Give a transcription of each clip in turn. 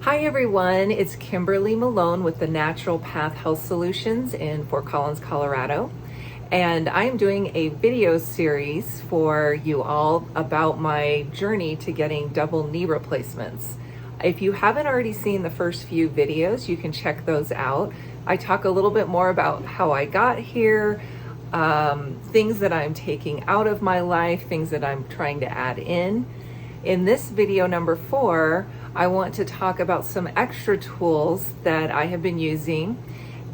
Hi everyone, it's Kimberley Malone with the Natural Path Health Solutions in Fort Collins, Colorado. And I am doing a video series for you all about my journey to getting double knee replacements. If you haven't already seen the first few videos, you can check those out. I talk a little bit more about how I got here, things that I'm taking out of my life, things that I'm trying to add in. In this video number 4, I want to talk about some extra tools that I have been using,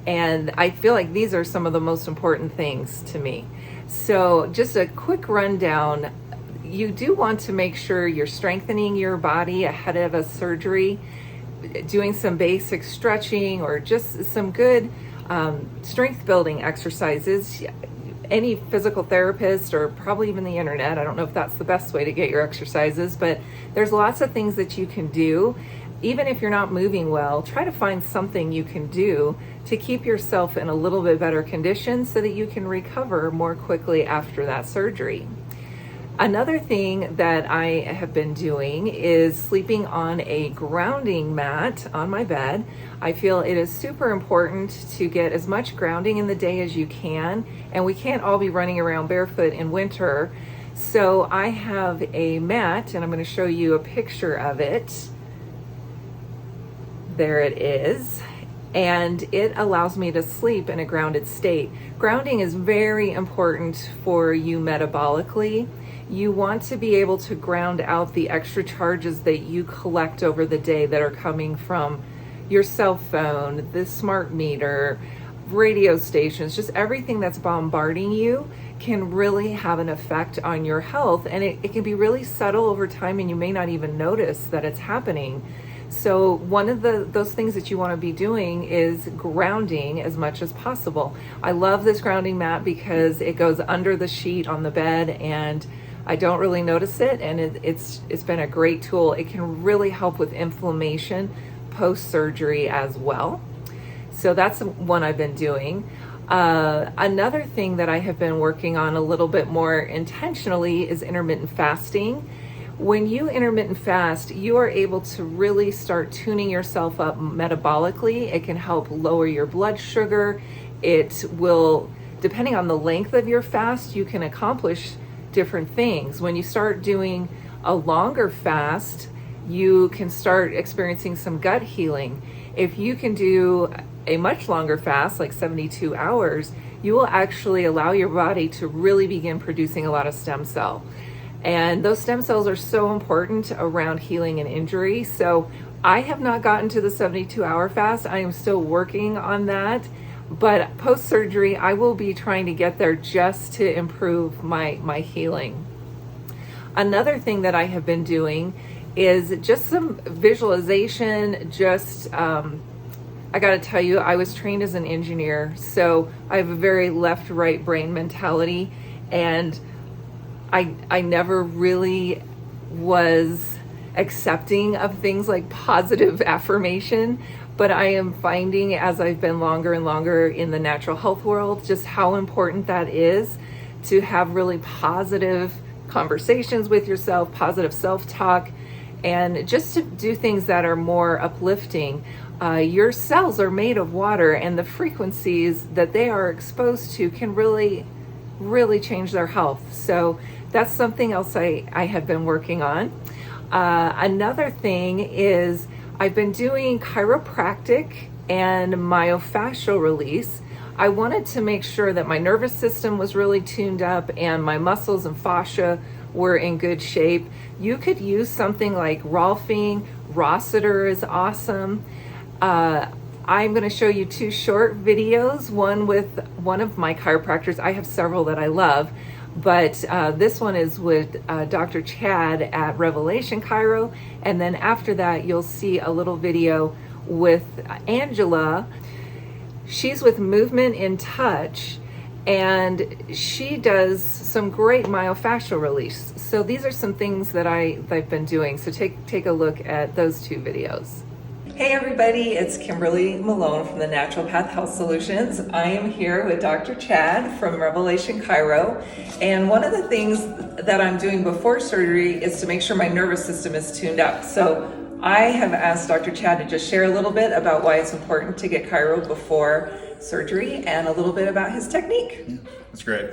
and I feel like these are some of the most important things to me. So just a quick rundown. You do want to make sure you're strengthening your body ahead of a surgery, doing some basic stretching or just some good strength building exercises. Any physical therapist or probably even the internet, I don't know if that's the best way to get your exercises, but there's lots of things that you can do. Even if you're not moving well, try to find something you can do to keep yourself in a little bit better condition so that you can recover more quickly after that surgery. Another thing that I have been doing is sleeping on a grounding mat on my bed. I feel it is super important to get as much grounding in the day as you can, and we can't all be running around barefoot in winter. So I have a mat, and I'm going to show you a picture of it. There it is. And it allows me to sleep in a grounded state. Grounding is very important for you metabolically. You want to be able to ground out the extra charges that you collect over the day that are coming from your cell phone, the smart meter, radio stations, just everything that's bombarding you can really have an effect on your health. And it can be really subtle over time, and you may not even notice that it's happening. So one of those things that you want to be doing is grounding as much as possible. I love this grounding mat because it goes under the sheet on the bed, and I don't really notice it, and it's been a great tool. It can really help with inflammation post-surgery as well. So that's one I've been doing. Another thing that I have been working on a little bit more intentionally is intermittent fasting. When you intermittent fast, you are able to really start tuning yourself up metabolically. It can help lower your blood sugar. It will, depending on the length of your fast, you can accomplish different things. When you start doing a longer fast, you can start experiencing some gut healing. If you can do a much longer fast, like 72 hours, you will actually allow your body to really begin producing a lot of stem cell. And those stem cells are so important around healing and injury. So I have not gotten to the 72-hour fast. I am still working on that. But post-surgery, I will be trying to get there just to improve my healing. Another thing that I have been doing is just some visualization. I got to tell you, I was trained as an engineer, so I have a very left-right brain mentality, and I never really was accepting of things like positive affirmation, but I am finding as I've been longer and longer in the natural health world just how important that is to have really positive conversations with yourself, positive self-talk, and just to do things that are more uplifting. Your cells are made of water, and the frequencies that they are exposed to can really change their health. So that's something else I have been working on. Another thing is I've been doing chiropractic and myofascial release. I wanted to make sure that my nervous system was really tuned up and my muscles and fascia were in good shape. You could use something like Rolfing. Rossiter is awesome. I'm going to show you 2 short videos, one with one of my chiropractors. I have several that I love, but this one is with Dr. Chad at Revelation Chiro, and then after that you'll see a little video with Angela. She's with Movement in Touch, and she does some great myofascial release. So these are some things that I've been doing. So take a look at those 2 videos. Hey everybody, it's Kimberley Malone from the Natural Path Health Solutions. I am here with Dr. Chad from Revelation Chiro, and one of the things that I'm doing before surgery is to make sure my nervous system is tuned up. So I have asked Dr. Chad to just share a little bit about why it's important to get chiro before surgery and a little bit about his technique. Yeah, that's great.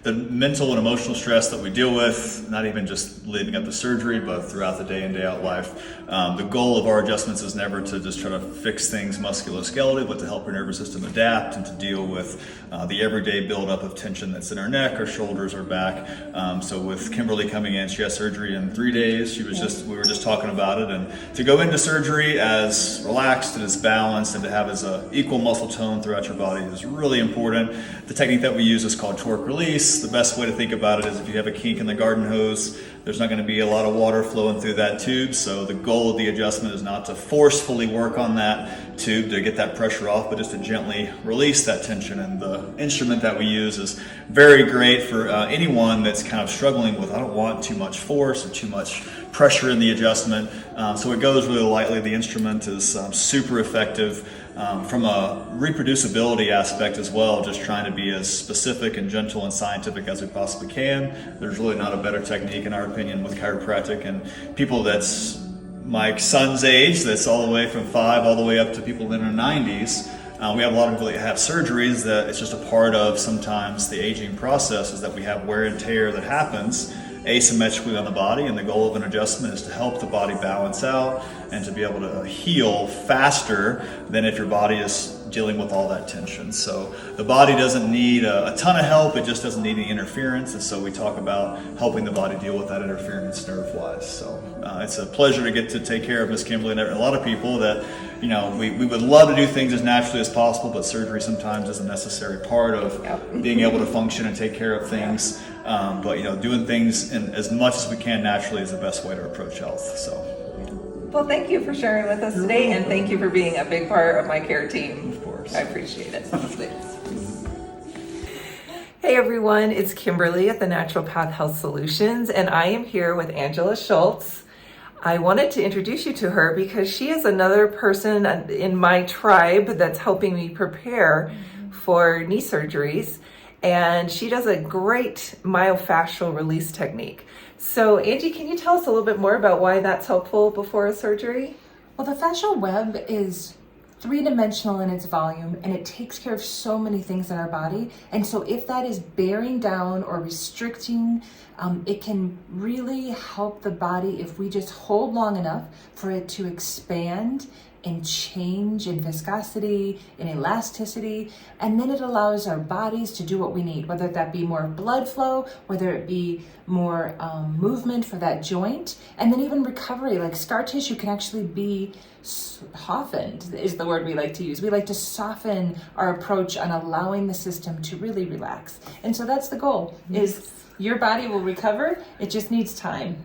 The mental and emotional stress that we deal with, not even just leading up to surgery, but throughout the day in, day out life. The goal of our adjustments is never to just try to fix things musculoskeletal, but to help your nervous system adapt and to deal with the everyday buildup of tension that's in our neck, our shoulders, our back. So with Kimberly coming in, she has surgery in 3 days. We were just talking about it, and to go into surgery as relaxed and as balanced and to have as a equal muscle tone throughout your body is really important. The technique that we use is called torque release. The best way to think about it is if you have a kink in the garden hose, there's not going to be a lot of water flowing through that tube. So the goal of the adjustment is not to forcefully work on that tube to get that pressure off, but just to gently release that tension. And the instrument that we use is very great for anyone that's kind of struggling with, I don't want too much force or too much pressure in the adjustment. So it goes really lightly. The instrument is super effective. From a reproducibility aspect as well, just trying to be as specific and gentle and scientific as we possibly can. There's really not a better technique in our opinion with chiropractic, and people that's my son's age, that's all the way from 5 all the way up to people in their 90s. We have a lot of people that have surgeries that it's just a part of sometimes the aging process is that we have wear and tear that happens asymmetrically on the body, and the goal of an adjustment is to help the body balance out and to be able to heal faster than if your body is dealing with all that tension. So the body doesn't need a ton of help, it just doesn't need any interference, and so we talk about helping the body deal with that interference nerve-wise. So it's a pleasure to get to take care of Miss Kimberly and a lot of people that, you know, we would love to do things as naturally as possible, but surgery sometimes is a necessary part of being able to function and take care of things. But you know, doing things as much as we can naturally is the best way to approach health. So. Well, thank you for sharing with us today, and thank you for being a big part of my care team. Of course. I appreciate it. Thanks. Hey everyone, it's Kimberly at the Natural Path Health Solutions, and I am here with Angela Schultz. I wanted to introduce you to her because she is another person in my tribe that's helping me prepare for knee surgeries. And she does a great myofascial release technique. So Angie, can you tell us a little bit more about why that's helpful before a surgery? Well, the fascial web is 3-dimensional in its volume, and it takes care of so many things in our body. And so if that is bearing down or restricting, it can really help the body if we just hold long enough for it to expand and change in viscosity, in elasticity, and then it allows our bodies to do what we need, whether that be more blood flow, whether it be more movement for that joint, and then even recovery. Like scar tissue can actually be softened, is the word we like to use. We like to soften our approach on allowing the system to really relax. And so that's the goal, is your body will recover, it just needs time.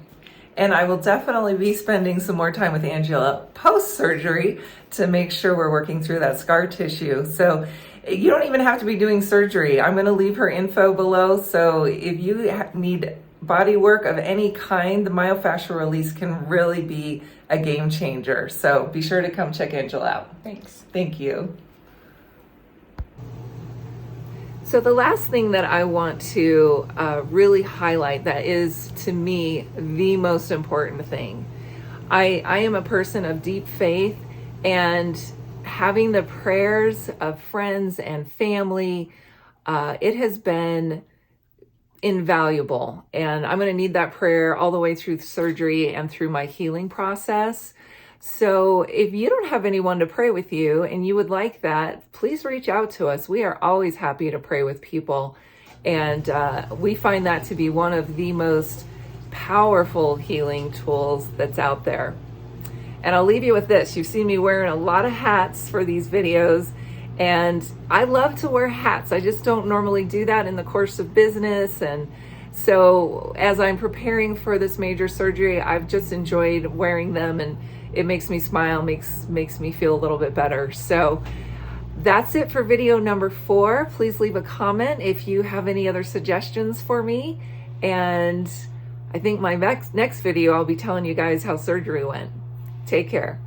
And I will definitely be spending some more time with Angela post-surgery to make sure we're working through that scar tissue. So you don't even have to be doing surgery. I'm going to leave her info below. So if you need body work of any kind, the myofascial release can really be a game changer. So be sure to come check Angela out. Thanks. Thank you. So the last thing that I want to really highlight that is, to me, the most important thing. I am a person of deep faith, and having the prayers of friends and family, it has been invaluable. And I'm going to need that prayer all the way through surgery and through my healing process. So if you don't have anyone to pray with you and you would like that, please reach out to us. We are always happy to pray with people. And we find that to be one of the most powerful healing tools that's out there. And I'll leave you with this. You've seen me wearing a lot of hats for these videos, and I love to wear hats. I just don't normally do that in the course of business. And so as I'm preparing for this major surgery, I've just enjoyed wearing them, and it makes me smile, makes me feel a little bit better. So that's it for video number 4. Please leave a comment if you have any other suggestions for me. And I think my next video, I'll be telling you guys how surgery went. Take care.